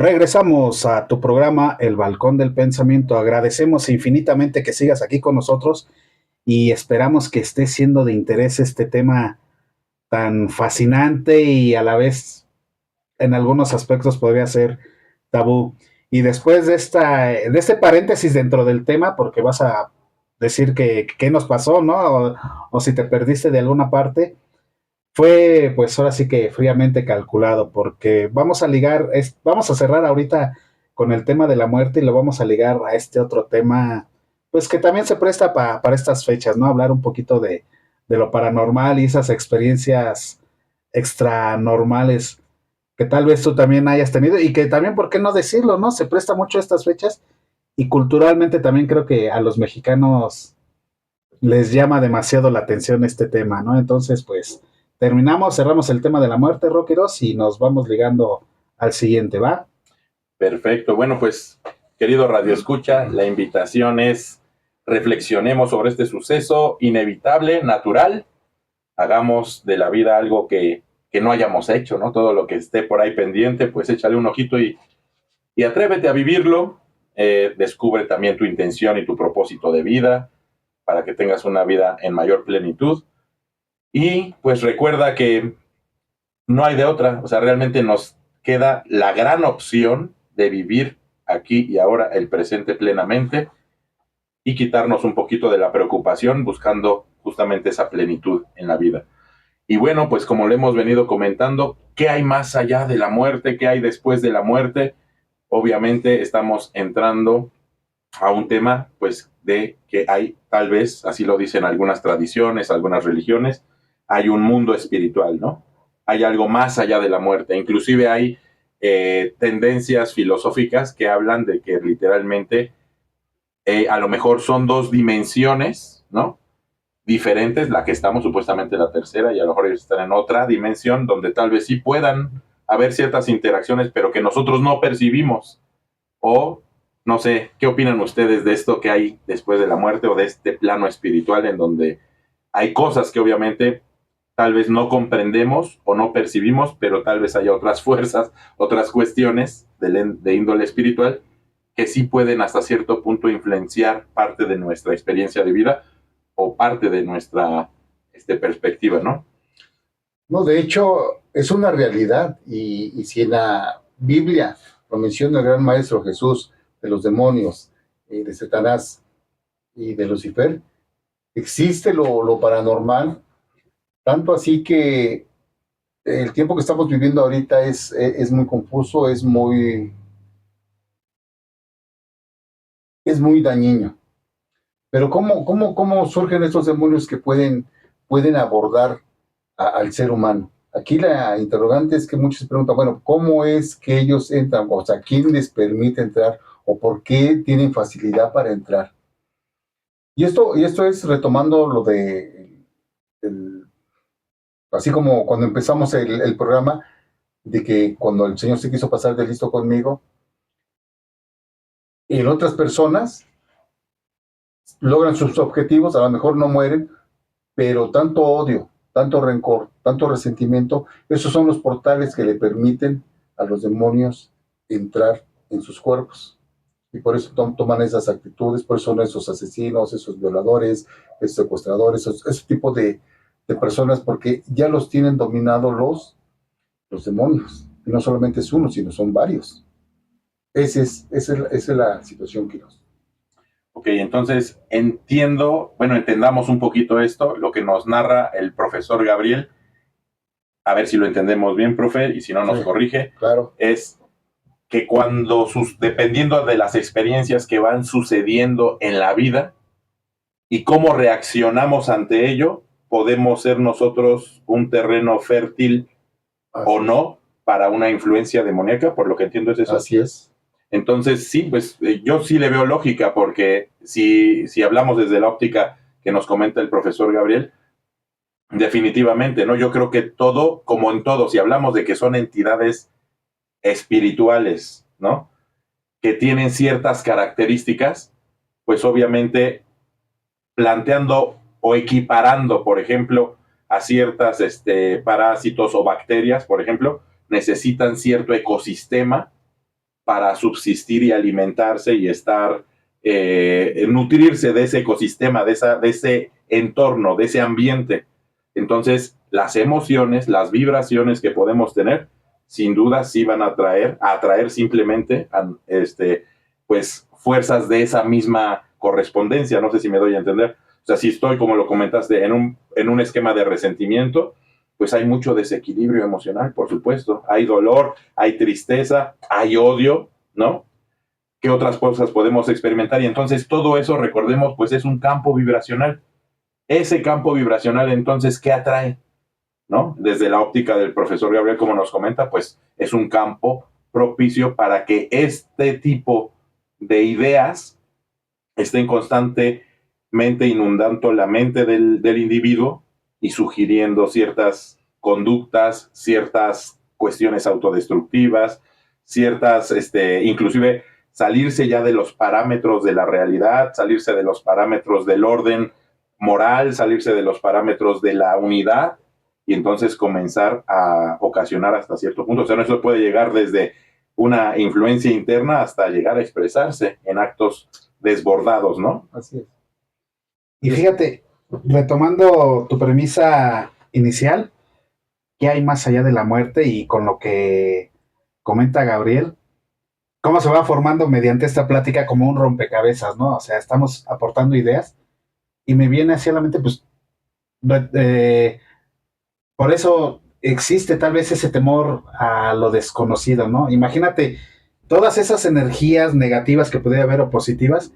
Regresamos a tu programa El Balcón del Pensamiento. Agradecemos infinitamente que sigas aquí con nosotros y esperamos que esté siendo de interés este tema tan fascinante y a la vez en algunos aspectos podría ser tabú. Y después de este paréntesis dentro del tema, porque vas a decir que qué nos pasó, ¿no? O si te perdiste de alguna parte, fue pues ahora sí que fríamente calculado, porque vamos a ligar, vamos a cerrar ahorita con el tema de la muerte y lo vamos a ligar a este otro tema, pues que también se presta para estas fechas, ¿no? Hablar un poquito de lo paranormal y esas experiencias extranormales que tal vez tú también hayas tenido y que también, ¿por qué no decirlo, no? Se presta mucho a estas fechas y culturalmente también creo que a los mexicanos les llama demasiado la atención este tema, ¿no? Entonces, pues cerramos el tema de la muerte, rockeros, y nos vamos ligando al siguiente, ¿va? Perfecto. Bueno, pues, querido Radio Escucha, la invitación es reflexionemos sobre este suceso inevitable, natural. Hagamos de la vida algo que no hayamos hecho, ¿no? Todo lo que esté por ahí pendiente, pues échale un ojito y atrévete a vivirlo. Descubre también tu intención y tu propósito de vida para que tengas una vida en mayor plenitud. Y pues recuerda que no hay de otra, o sea, realmente nos queda la gran opción de vivir aquí y ahora el presente plenamente y quitarnos un poquito de la preocupación buscando justamente esa plenitud en la vida. Y bueno, pues como lo hemos venido comentando, ¿qué hay más allá de la muerte? ¿Qué hay después de la muerte? Obviamente estamos entrando a un tema, pues, de que hay, tal vez, así lo dicen algunas tradiciones, algunas religiones, hay un mundo espiritual, ¿no? Hay algo más allá de la muerte. Inclusive hay tendencias filosóficas que hablan de que literalmente a lo mejor son dos dimensiones, ¿no? Diferentes, la que estamos supuestamente la tercera, y a lo mejor ellos están en otra dimensión donde tal vez sí puedan haber ciertas interacciones, pero que nosotros no percibimos. O, no sé, ¿qué opinan ustedes de esto que hay después de la muerte o de este plano espiritual en donde hay cosas que obviamente tal vez no comprendemos o no percibimos, pero tal vez haya otras fuerzas, otras cuestiones de índole espiritual que sí pueden hasta cierto punto influenciar parte de nuestra experiencia de vida o parte de nuestra perspectiva, ¿no? No, de hecho, es una realidad. Y si en la Biblia lo menciona el gran maestro Jesús de los demonios, de Satanás y de Lucifer, existe lo paranormal, tanto así que el tiempo que estamos viviendo ahorita es muy confuso, es muy dañino. Pero ¿cómo surgen estos demonios que pueden abordar al ser humano? Aquí la interrogante es que muchos se preguntan, bueno, ¿cómo es que ellos entran? O sea, ¿quién les permite entrar? ¿O por qué tienen facilidad para entrar? Y esto es retomando lo así como cuando empezamos el programa, de que cuando el Señor se quiso pasar de listo conmigo, en otras personas logran sus objetivos, a lo mejor no mueren, pero tanto odio, tanto rencor, tanto resentimiento, esos son los portales que le permiten a los demonios entrar en sus cuerpos. Y por eso toman esas actitudes, por eso son esos asesinos, esos violadores, esos secuestradores, ese tipo de personas, porque ya los tienen dominados los demonios. Y no solamente es uno, sino son varios. Esa es la situación que nos... Ok, entonces entendamos un poquito esto, lo que nos narra el profesor Gabriel, a ver si lo entendemos bien, profe, y si no nos corrige, claro. Es que dependiendo de las experiencias que van sucediendo en la vida y cómo reaccionamos ante ello, podemos ser nosotros un terreno fértil o no para una influencia demoníaca, por lo que entiendo es eso. Así es. Entonces, sí, pues yo sí le veo lógica, porque si hablamos desde la óptica que nos comenta el profesor Gabriel, definitivamente, ¿no? Yo creo que todo, como en todo, si hablamos de que son entidades espirituales, ¿no? Que tienen ciertas características, pues obviamente planteando o equiparando, por ejemplo, a ciertas parásitos o bacterias, por ejemplo, necesitan cierto ecosistema para subsistir y alimentarse y estar, nutrirse de ese ecosistema, de ese entorno, de ese ambiente. Entonces, las emociones, las vibraciones que podemos tener, sin duda sí van a atraer simplemente pues fuerzas de esa misma correspondencia. No sé si me doy a entender. O sea, si estoy, como lo comentaste, en un esquema de resentimiento, pues hay mucho desequilibrio emocional, por supuesto. Hay dolor, hay tristeza, hay odio, ¿no? ¿Qué otras cosas podemos experimentar? Y entonces todo eso, recordemos, pues es un campo vibracional. Ese campo vibracional, entonces, ¿qué atrae? ¿No? Desde la óptica del profesor Gabriel, como nos comenta, pues es un campo propicio para que este tipo de ideas estén constantemente inundando la mente del individuo y sugiriendo ciertas conductas, ciertas cuestiones autodestructivas, ciertas, inclusive salirse ya de los parámetros de la realidad, salirse de los parámetros del orden moral, salirse de los parámetros de la unidad, y entonces comenzar a ocasionar hasta cierto punto. O sea, eso puede llegar desde una influencia interna hasta llegar a expresarse en actos desbordados, ¿no? Así es. Y fíjate, retomando tu premisa inicial, ¿qué hay más allá de la muerte? Y con lo que comenta Gabriel, cómo se va formando mediante esta plática como un rompecabezas, ¿no? O sea, estamos aportando ideas y me viene hacia la mente, pues, por eso existe tal vez ese temor a lo desconocido, ¿no? Imagínate todas esas energías negativas que pudiera haber o positivas,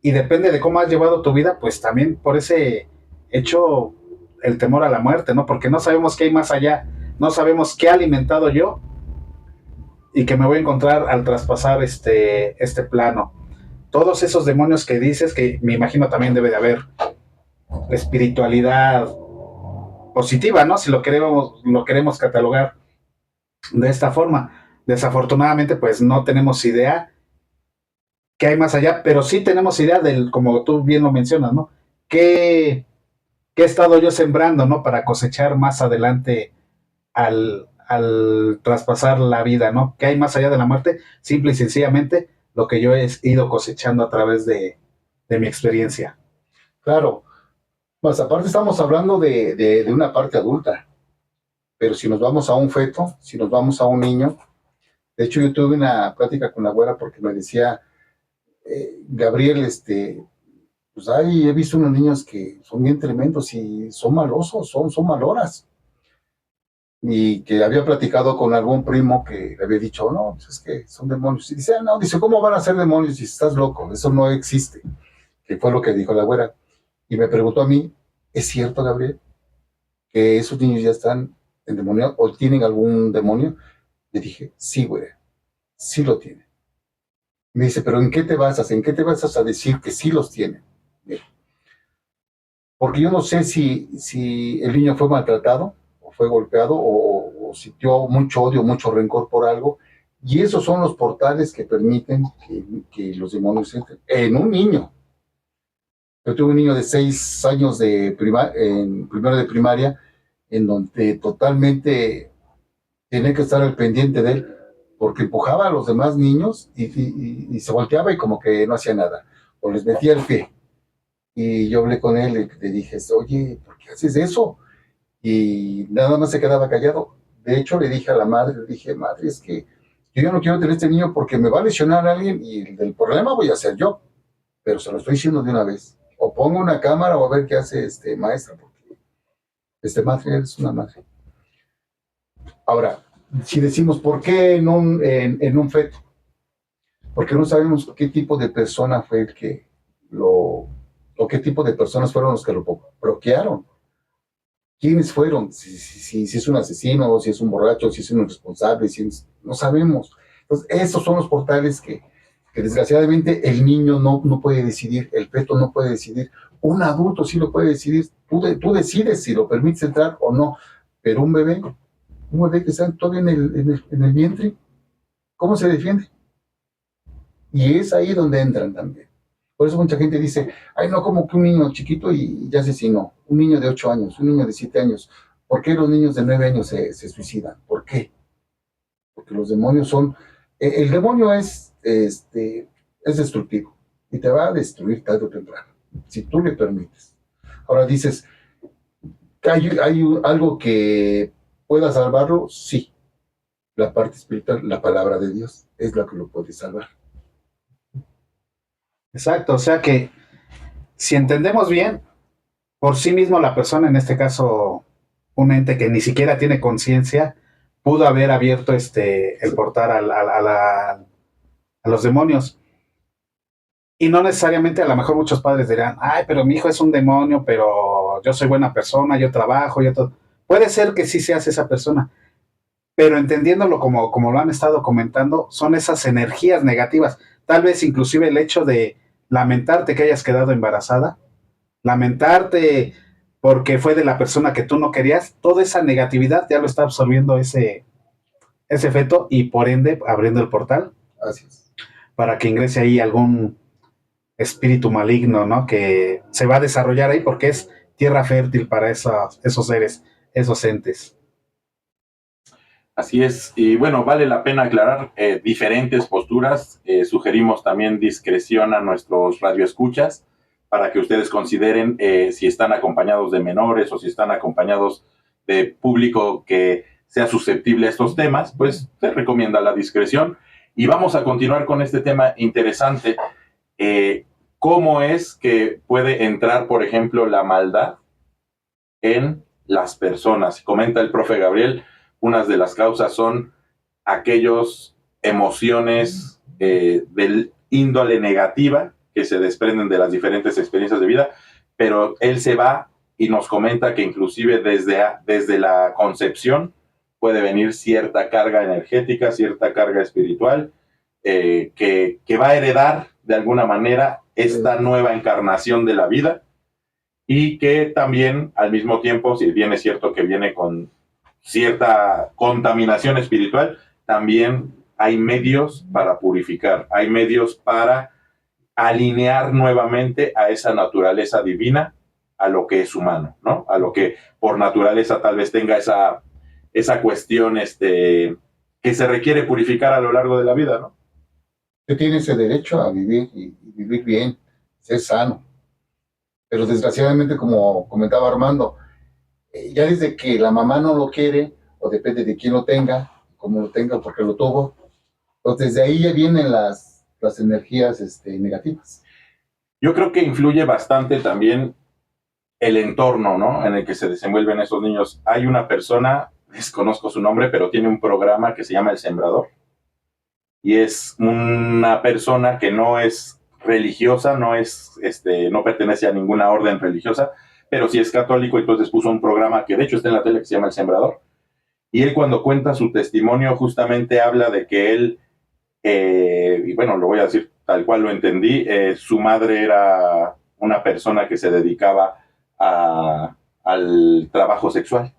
y depende de cómo has llevado tu vida, pues también por ese hecho el temor a la muerte, ¿no? Porque no sabemos qué hay más allá, no sabemos qué ha alimentado yo y que me voy a encontrar al traspasar este plano. Todos esos demonios que dices, que me imagino también debe de haber espiritualidad positiva, ¿no? Si lo queremos catalogar de esta forma. Desafortunadamente, pues no tenemos idea qué hay más allá, pero sí tenemos idea del, como tú bien lo mencionas, ¿no? ¿Qué he estado yo sembrando, ¿no? Para cosechar más adelante al traspasar la vida, ¿no? ¿Qué hay más allá de la muerte? Simple y sencillamente lo que yo he ido cosechando a través de mi experiencia. Claro, más aparte estamos hablando de una parte adulta, pero si nos vamos a un feto, si nos vamos a un niño, de hecho yo tuve una plática con la abuela porque me decía, Gabriel, pues he visto unos niños que son bien tremendos y son malosos, son maloras. Y que había platicado con algún primo que le había dicho, no, pues es que son demonios. Y dice, no, dice, ¿cómo van a ser demonios si estás loco? Eso no existe. Que fue lo que dijo la abuela. Y me preguntó a mí, ¿es cierto, Gabriel, que esos niños ya están endemoniados o tienen algún demonio? Le dije, sí, güey, sí lo tienen. Me dice, ¿pero en qué te basas? ¿En qué te basas a decir que sí los tienen? Porque yo no sé si el niño fue maltratado, o fue golpeado, o sintió mucho odio, mucho rencor por algo, y esos son los portales que permiten que los demonios entren en un niño. Yo tuve un niño de 6 años en primero de primaria, en donde totalmente tenía que estar al pendiente de él, porque empujaba a los demás niños y se volteaba y como que no hacía nada, o les metía el pie. Y yo hablé con él y le dije, oye, ¿por qué haces eso? Y nada más se quedaba callado. De hecho, le dije a la madre, le dije, madre, es que yo ya no quiero tener este niño porque me va a lesionar a alguien y el problema voy a ser yo. Pero se lo estoy diciendo de una vez. O pongo una cámara o a ver qué hace maestra, porque madre es una madre. Ahora, si decimos, ¿por qué en un feto? Porque no sabemos qué tipo de persona fue el que o qué tipo de personas fueron los que lo bloquearon. ¿Quiénes fueron? Si es un asesino, si es un borracho, si es un irresponsable, no sabemos. Entonces, esos son los portales que desgraciadamente el niño no puede decidir, el feto no puede decidir, un adulto sí lo puede decidir, tú decides si lo permites entrar o no, pero un bebé que está todavía en el vientre, ¿cómo se defiende? Y es ahí donde entran también. Por eso mucha gente dice, ay, no, como que un niño chiquito y ya asesinó. Un niño de 8 años, un niño de 7 años. ¿Por qué los niños de 9 años se suicidan? ¿Por qué? Porque los demonios son El demonio es destructivo y te va a destruir tarde o temprano, si tú le permites. Ahora dices, ¿hay algo que pueda salvarlo? Sí, la parte espiritual, la palabra de Dios, es la que lo puede salvar. Exacto, o sea que si entendemos bien, por sí mismo la persona, en este caso un ente que ni siquiera tiene conciencia, pudo haber abierto el portal a los demonios. Y no necesariamente, a lo mejor muchos padres dirán, ay, pero mi hijo es un demonio, pero yo soy buena persona, yo trabajo, yo todo. Puede ser que sí seas esa persona, pero entendiéndolo como lo han estado comentando, son esas energías negativas. Tal vez inclusive el hecho de lamentarte que hayas quedado embarazada, lamentarte porque fue de la persona que tú no querías, toda esa negatividad ya lo está absorbiendo ese feto y por ende abriendo el portal. Así es. Para que ingrese ahí algún espíritu maligno, ¿no? Que se va a desarrollar ahí porque es tierra fértil para esos seres, esos entes. Así es, y bueno, vale la pena aclarar diferentes posturas. Sugerimos también discreción a nuestros radioescuchas para que ustedes consideren si están acompañados de menores o si están acompañados de público que sea susceptible a estos temas, pues se recomienda la discreción. Y vamos a continuar con este tema interesante. ¿Cómo es que puede entrar, por ejemplo, la maldad en las personas? Comenta el profe Gabriel, unas de las causas son aquellas emociones del índole negativa que se desprenden de las diferentes experiencias de vida, pero él se va y nos comenta que inclusive desde la concepción puede venir cierta carga energética, cierta carga espiritual, que va a heredar de alguna manera esta nueva encarnación de la vida, y que también al mismo tiempo, si bien es cierto que viene con cierta contaminación espiritual, también hay medios para purificar, hay medios para alinear nuevamente a esa naturaleza divina, a lo que es humano, ¿no? A lo que por naturaleza tal vez tenga esa cuestión que se requiere purificar a lo largo de la vida, ¿no? Usted tiene ese derecho a vivir y vivir bien, ser sano. Pero desgraciadamente, como comentaba Armando, ya desde que la mamá no lo quiere, o depende de quién lo tenga, cómo lo tenga, porque lo tuvo, pues desde ahí ya vienen las energías negativas. Yo creo que influye bastante también el entorno, ¿no? En el que se desenvuelven esos niños. Hay una persona, desconozco su nombre, pero tiene un programa que se llama El Sembrador, y es una persona que no es religiosa, no pertenece a ninguna orden religiosa, pero sí es católico. Entonces puso un programa que de hecho está en la tele, que se llama El Sembrador, y él, cuando cuenta su testimonio, justamente habla de que él, y bueno, lo voy a decir tal cual lo entendí, su madre era una persona que se dedicaba al trabajo sexual.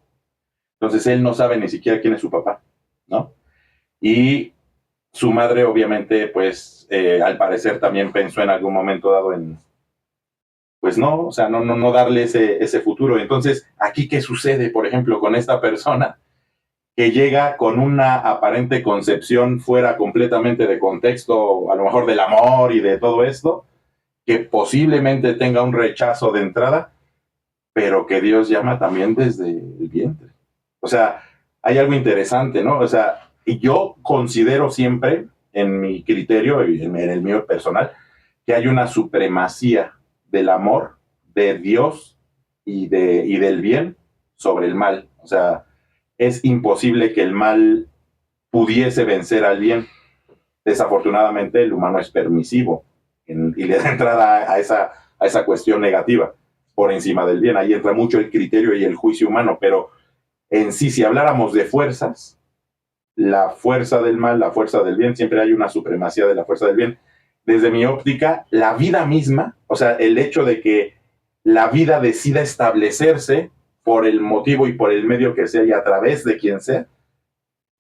Entonces él no sabe ni siquiera quién es su papá, ¿no? Y su madre, obviamente, pues al parecer también pensó en algún momento dado en, pues no, o sea, no darle ese futuro. Entonces, aquí, ¿qué sucede, por ejemplo, con esta persona que llega con una aparente concepción fuera completamente de contexto, a lo mejor del amor y de todo esto, que posiblemente tenga un rechazo de entrada, pero que Dios llama también desde el vientre? O sea, hay algo interesante, ¿no? O sea, yo considero siempre, en mi criterio y en el mío personal, que hay una supremacía del amor de Dios y del bien sobre el mal. O sea, es imposible que el mal pudiese vencer al bien. Desafortunadamente, el humano es permisivo y le da entrada a esa cuestión negativa por encima del bien. Ahí entra mucho el criterio y el juicio humano, pero en sí, si habláramos de fuerzas, la fuerza del mal, la fuerza del bien, siempre hay una supremacía de la fuerza del bien. Desde mi óptica, la vida misma, o sea, el hecho de que la vida decida establecerse por el motivo y por el medio que sea y a través de quien sea,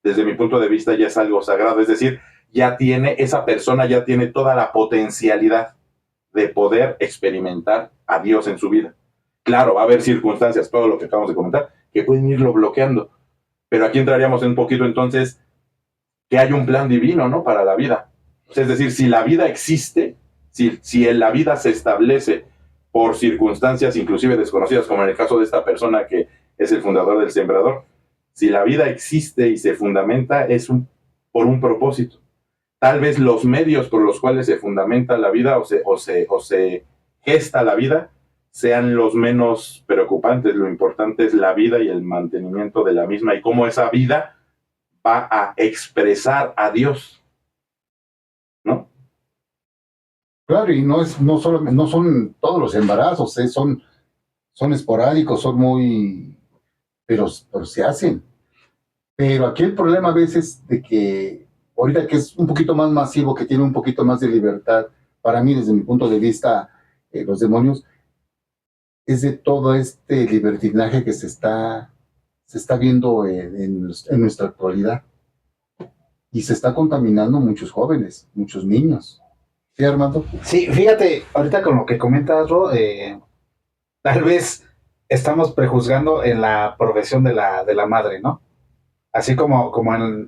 desde mi punto de vista ya es algo sagrado. Es decir, esa persona ya tiene toda la potencialidad de poder experimentar a Dios en su vida. Claro, va a haber circunstancias, todo lo que acabamos de comentar, que pueden irlo bloqueando. Pero aquí entraríamos un poquito entonces que hay un plan divino, ¿no? Para la vida. Es decir, si la vida existe, si la vida se establece por circunstancias inclusive desconocidas, como en el caso de esta persona que es el fundador del Sembrador, si la vida existe y se fundamenta es por un propósito. Tal vez los medios por los cuales se fundamenta la vida o se gesta la vida sean los menos preocupantes. Lo importante es la vida y el mantenimiento de la misma y cómo esa vida va a expresar a Dios, ¿no? Claro, y no son todos los embarazos, son esporádicos, pero se hacen. Pero aquí el problema a veces de que ahorita que es un poquito más masivo, que tiene un poquito más de libertad, para mí desde mi punto de vista, los demonios, es de todo este libertinaje que se está viendo en nuestra actualidad. Y se está contaminando muchos jóvenes, muchos niños. ¿Sí, Armando? Sí, fíjate, ahorita con lo que comentas, Ro, tal vez estamos prejuzgando en la profesión de la madre, ¿no? Así como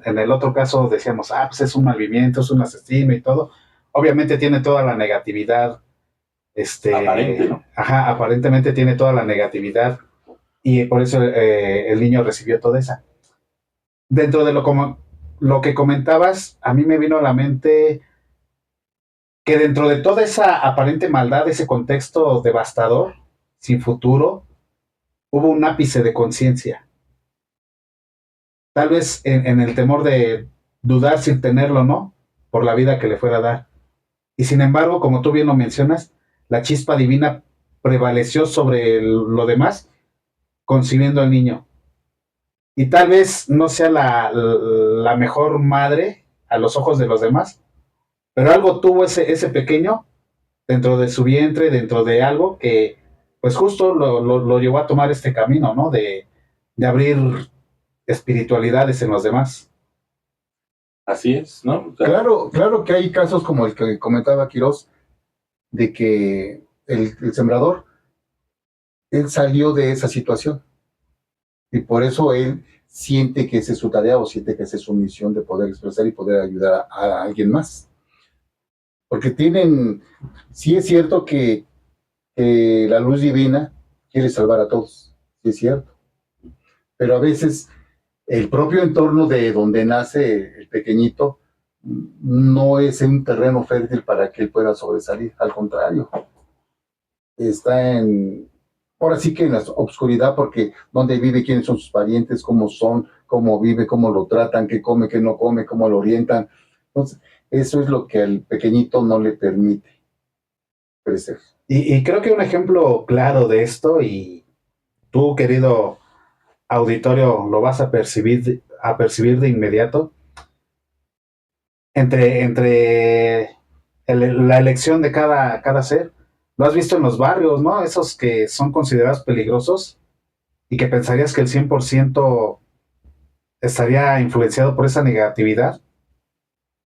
en el otro caso decíamos, pues es un malvimiento, es un asesino y todo. Obviamente tiene toda la negatividad, Aparente, ¿no? Ajá, aparentemente tiene toda la negatividad y por eso el niño recibió toda esa. Dentro de lo que comentabas, a mí me vino a la mente que dentro de toda esa aparente maldad, ese contexto devastador, sin futuro, hubo un ápice de conciencia. Tal vez en el temor de dudar sin tenerlo, ¿no? Por la vida que le fuera a dar. Y sin embargo, como tú bien lo mencionas, la chispa divina prevaleció sobre lo demás, concibiendo al niño. Y tal vez no sea la mejor madre a los ojos de los demás, pero algo tuvo ese pequeño dentro de su vientre, dentro de algo que pues justo lo llevó a tomar este camino, ¿no? De abrir espiritualidades en los demás. Así es, ¿no? O sea, Claro que hay casos como el que comentaba Quirós, de que el sembrador, él salió de esa situación y por eso él siente que esa es su tarea o siente que esa es su misión de poder expresar y poder ayudar a alguien más. Porque sí es cierto que la luz divina quiere salvar a todos, sí es cierto, pero a veces el propio entorno de donde nace el pequeñito no es un terreno fértil para que él pueda sobresalir, al contrario, está ahora sí que en la oscuridad, porque dónde vive, quiénes son sus parientes, cómo son, cómo vive, cómo lo tratan, qué come, qué no come, cómo lo orientan. Entonces, eso es lo que al pequeñito no le permite crecer. Y creo que un ejemplo claro de esto, y tú, querido auditorio, lo vas a percibir de inmediato, entre la elección de cada ser. Lo has visto en los barrios, ¿no? Esos que son considerados peligrosos y que pensarías que el 100% estaría influenciado por esa negatividad.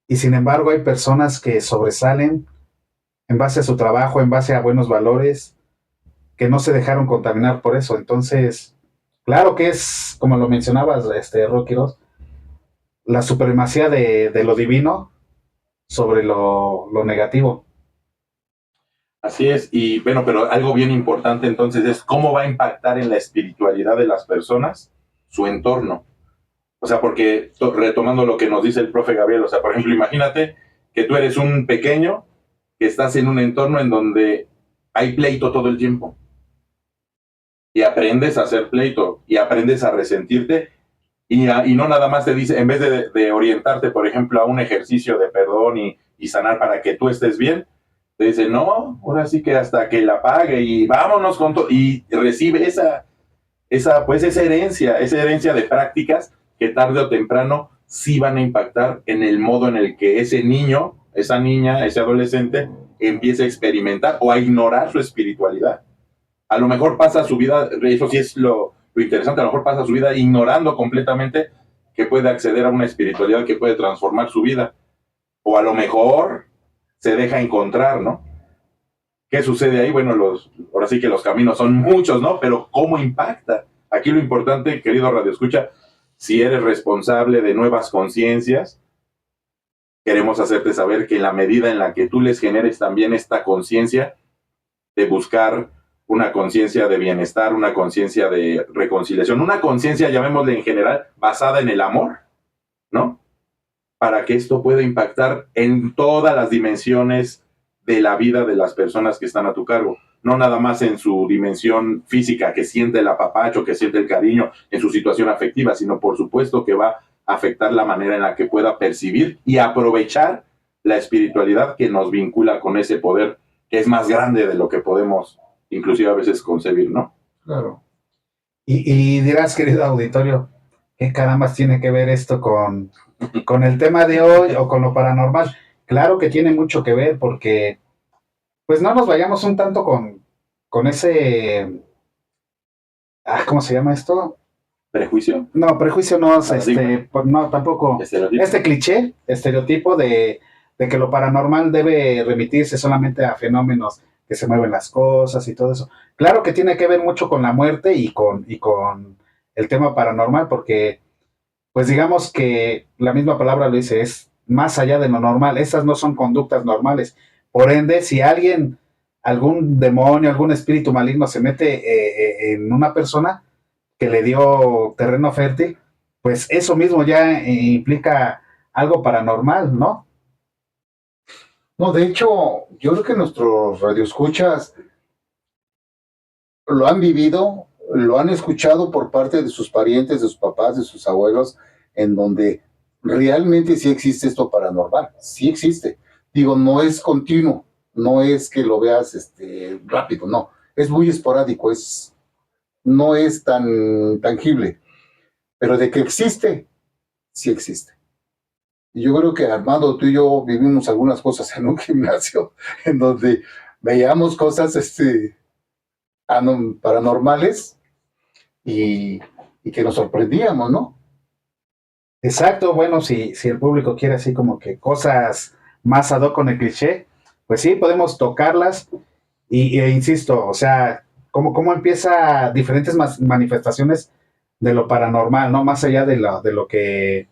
Y sin embargo hay personas que sobresalen en base a su trabajo, en base a buenos valores, que no se dejaron contaminar por eso. Entonces, claro que es, como lo mencionabas, Rocky Ross, la supremacía de lo divino sobre lo negativo. así es, y bueno, pero algo bien importante entonces es cómo va a impactar en la espiritualidad de las personas su entorno. O sea, porque retomando lo que nos dice el profe Gabriel, o sea, por ejemplo, imagínate que tú eres un pequeño que estás en un entorno en donde hay pleito todo el tiempo. Y aprendes a hacer pleito y aprendes a resentirte y no nada más te dice, en vez de orientarte, por ejemplo, a un ejercicio de perdón y sanar para que tú estés bien, te dice, no, ahora sí que hasta que la pague y vámonos con todo. Y recibe esa herencia de prácticas que tarde o temprano sí van a impactar en el modo en el que ese niño, esa niña, ese adolescente empiece a experimentar o a ignorar su espiritualidad. A lo mejor pasa su vida, eso sí es lo interesante, a lo mejor pasa su vida ignorando completamente que puede acceder a una espiritualidad que puede transformar su vida. O a lo mejor se deja encontrar, ¿no? ¿Qué sucede ahí? Bueno, ahora sí que los caminos son muchos, ¿no? Pero ¿cómo impacta? Aquí lo importante, querido Radio Escucha, si eres responsable de nuevas conciencias, queremos hacerte saber que en la medida en la que tú les generes también esta conciencia de buscar una conciencia de bienestar, una conciencia de reconciliación, una conciencia, llamémosle en general, basada en el amor, ¿no? Para que esto pueda impactar en todas las dimensiones de la vida de las personas que están a tu cargo. No nada más en su dimensión física, que siente el apapacho, que siente el cariño, en su situación afectiva, sino por supuesto que va a afectar la manera en la que pueda percibir y aprovechar la espiritualidad que nos vincula con ese poder que es más grande de lo que podemos inclusive a veces concebir, ¿no? Claro. Y dirás, querido auditorio, ¿qué carambas tiene que ver esto con el tema de hoy o con lo paranormal? Claro que tiene mucho que ver porque, pues no nos vayamos un tanto con ese, ¿cómo se llama esto? ¿Prejuicio? No, prejuicio no, Paradigma. no, tampoco. Estereotipo. Este cliché, estereotipo de que lo paranormal debe remitirse solamente a fenómenos que se mueven las cosas y todo eso. Claro que tiene que ver mucho con la muerte y con el tema paranormal, porque, pues digamos que la misma palabra lo dice, es más allá de lo normal. Esas no son conductas normales. Por ende, si alguien, algún demonio, algún espíritu maligno se mete en una persona que le dio terreno fértil, pues eso mismo ya implica algo paranormal, ¿no? No, de hecho, yo creo que nuestros radioescuchas lo han vivido, lo han escuchado por parte de sus parientes, de sus papás, de sus abuelos, en donde realmente sí existe esto paranormal, sí existe. Digo, no es continuo, no es que lo veas rápido, no, es muy esporádico, no es tan tangible, pero de que existe, sí existe. Y yo creo que Armando, tú y yo vivimos algunas cosas en un gimnasio en donde veíamos cosas paranormales y que nos sorprendíamos, ¿no? Exacto, bueno, si el público quiere así como que cosas más ad hoc con el cliché, pues sí, podemos tocarlas e insisto, o sea, cómo empieza diferentes manifestaciones de lo paranormal, ¿no? Más allá de lo que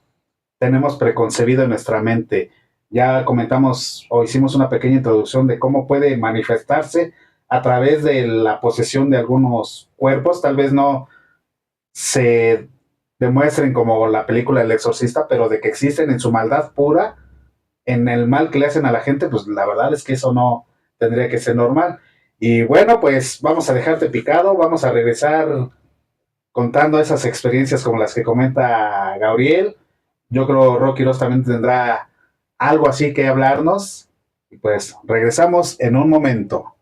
tenemos preconcebido en nuestra mente. Ya comentamos o hicimos una pequeña introducción de cómo puede manifestarse a través de la posesión de algunos cuerpos, tal vez no se demuestren como la película El Exorcista, pero de que existen en su maldad pura, en el mal que le hacen a la gente, pues la verdad es que eso no tendría que ser normal. Y bueno, pues vamos a dejarte picado, vamos a regresar contando esas experiencias como las que comenta Gabriel. Yo creo Rocky Ross también tendrá algo así que hablarnos. Y pues regresamos en un momento.